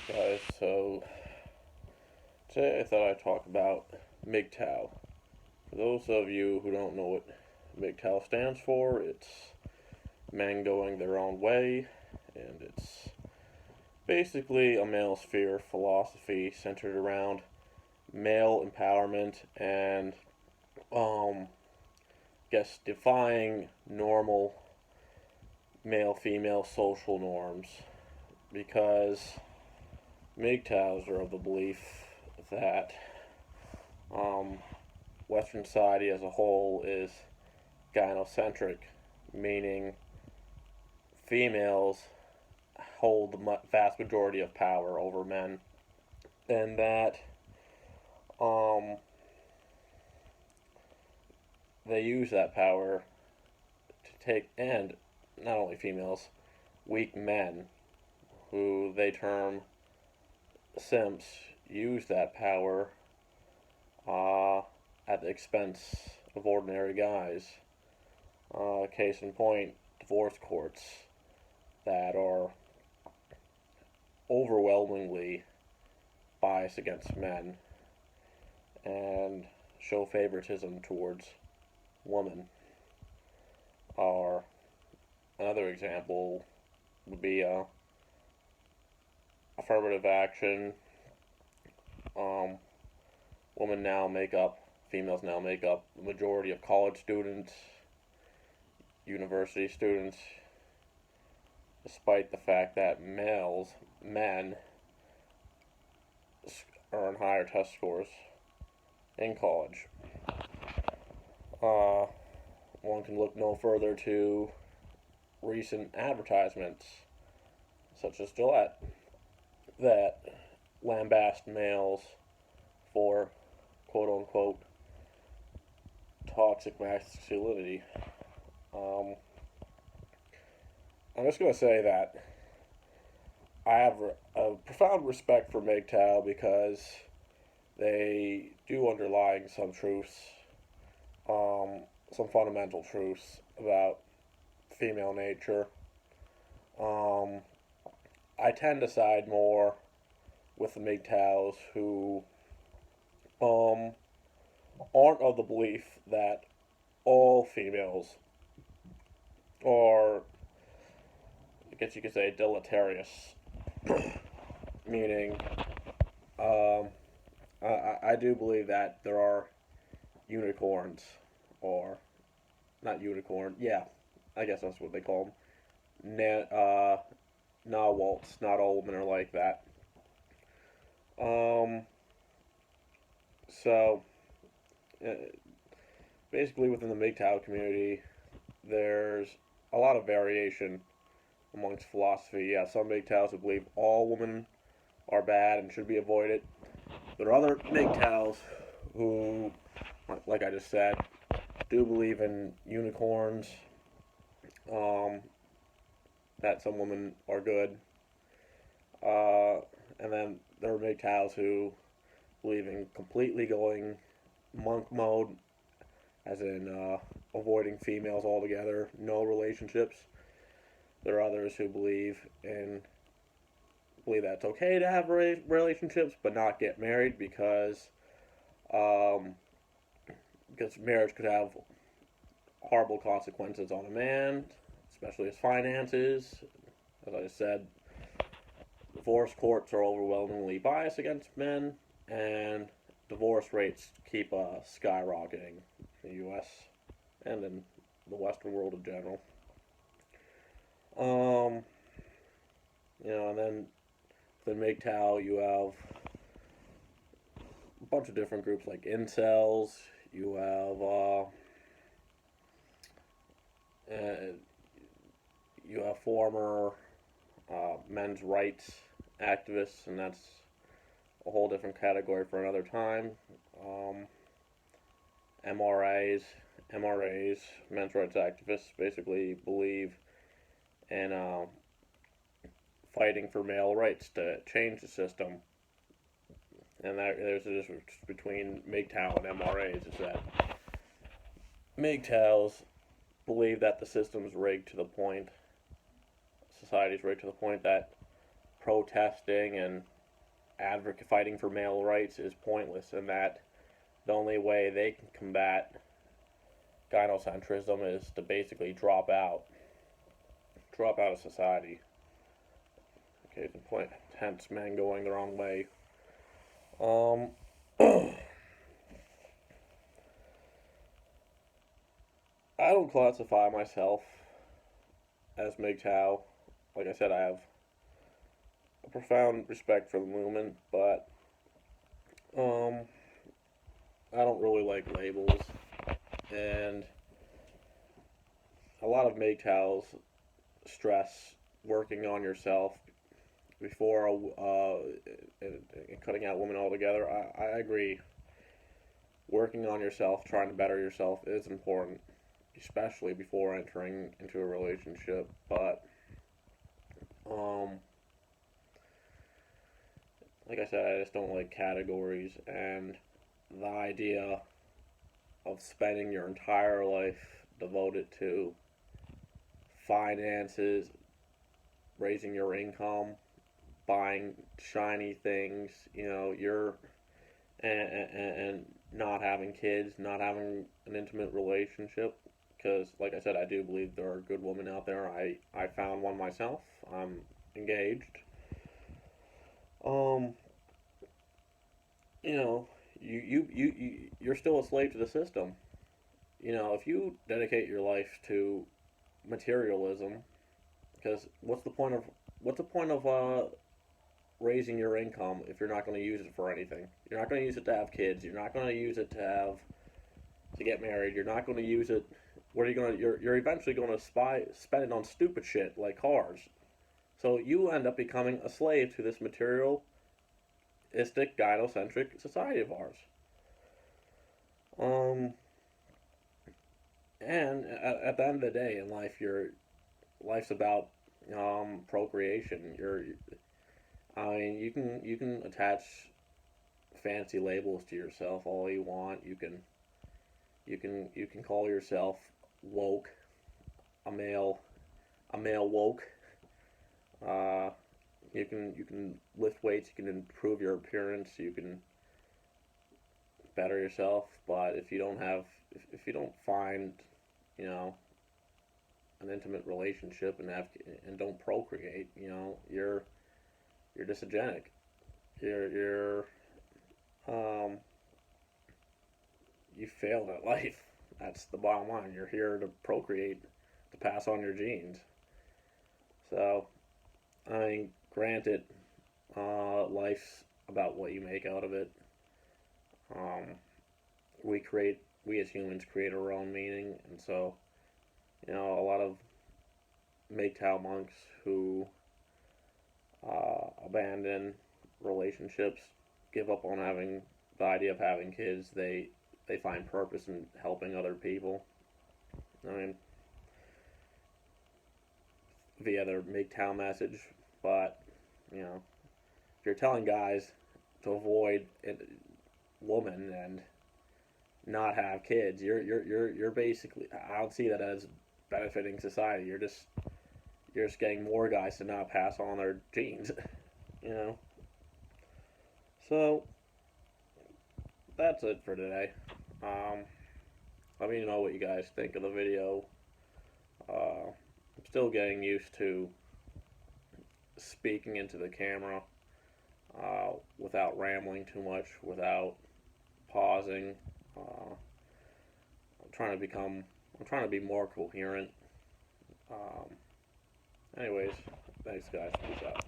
Guys, so today I thought I'd talk about MGTOW. For those of you who don't know what MGTOW stands for, it's men going their own way, and it's basically a male sphere philosophy centered around male empowerment and, defying normal male-female social norms because MGTOWs are of the belief that um, Western society as a whole is gynocentric, meaning females hold the vast majority of power over men, and that um, they use that power to take, and not only females, weak men, who they term simps, use that power at the expense of ordinary guys. Case in point, divorce courts that are overwhelmingly biased against men and show favoritism towards women. Or another example would be affirmative action. Um, females now make up the majority of college students, university students, despite the fact that men, earn higher test scores in college. Uh, One can look no further to recent advertisements, such as Gillette, that lambast males for quote unquote toxic masculinity. I'm just going to say that I have a profound respect for MGTOW because they do underlying some truths, some fundamental truths about female nature. Um, I tend to side more with the MGTOWs who aren't of the belief that all females are, I guess you could say, deleterious. Meaning, I do believe that there are unicorns, or not unicorn, yeah, I guess that's what they call them. Narwhals, not all women are like that. Um, so, uh, basically within the MGTOW community, there's a lot of variation amongst philosophy. Yeah, some MGTOWs who believe all women are bad and should be avoided. There are other MGTOWs who, like I just said, do believe in unicorns, um, that some women are good. And then there are MGTOWs who believe in completely going monk mode, as in avoiding females altogether, no relationships. There are others who believe that it's okay to have relationships but not get married um, because marriage could have horrible consequences on a man, especially his finances. As I said, divorce courts are overwhelmingly biased against men, and divorce rates keep skyrocketing in the U.S. and in the Western world in general. Um, and then within MGTOW you have a bunch of different groups like incels. You have former men's rights activists, and that's a whole different category for another time. Um, MRAs, men's rights activists, basically believe in fighting for male rights to change the system. And there's a difference between MGTOW and MRAs, is that MGTOWs believe that the system's rigged to the point, society's rigged to the point that protesting and fighting for male rights is pointless, and that the only way they can combat gynocentrism is to basically drop out of society. Okay, the point, hence men going the wrong way. Um, I don't classify myself as MGTOW. Like I said, I have a profound respect for the movement, but um, I don't really like labels, and a lot of MGTOWs stress working on yourself before and cutting out women altogether. I agree. Working on yourself, trying to better yourself is important, especially before entering into a relationship. But um, like I said, I just don't like categories, and the idea of spending your entire life devoted to finances, raising your income, buying shiny things, and not having kids, not having an intimate relationship. Because, like I said, I do believe there are good women out there. I found one myself. I'm engaged. Um, you know, you're still a slave to the system. If you dedicate your life to materialism, because what's the point of raising your income if you're not going to use it for anything? You're not going to use it to have kids. You're not going to use it to get married. You're not going to use it. What are you going to? You're eventually going to spend it on stupid shit like cars. So you end up becoming a slave to this materialistic, gynocentric society of ours. Um, and at the end of the day in life, life's about procreation. I mean, you can attach fancy labels to yourself all you want. You can call yourself woke, a male woke. Uh, you can lift weights. You can improve your appearance. You can better yourself. But if you don't find, you know, an intimate relationship and don't procreate, you're dysgenic. You're um you failed at life. That's the bottom line. You're here to procreate, to pass on your genes. So, I mean, granted, life's about what you make out of it. Um, we as humans create our own meaning, and so, a lot of MGTOW monks who abandon relationships, give up on having the idea of having kids. They find purpose in helping other people. I mean, via their MGTOW message, but if you're telling guys to avoid women and not have kids, you're basically, I don't see that as benefiting society. You're just getting more guys to not pass on their genes, you know. So that's it for today. Um, Let me know what you guys think of the video. I'm still getting used to speaking into the camera without rambling too much, without pausing. I'm trying to be more coherent. Um, Anyways, thanks guys. Peace out.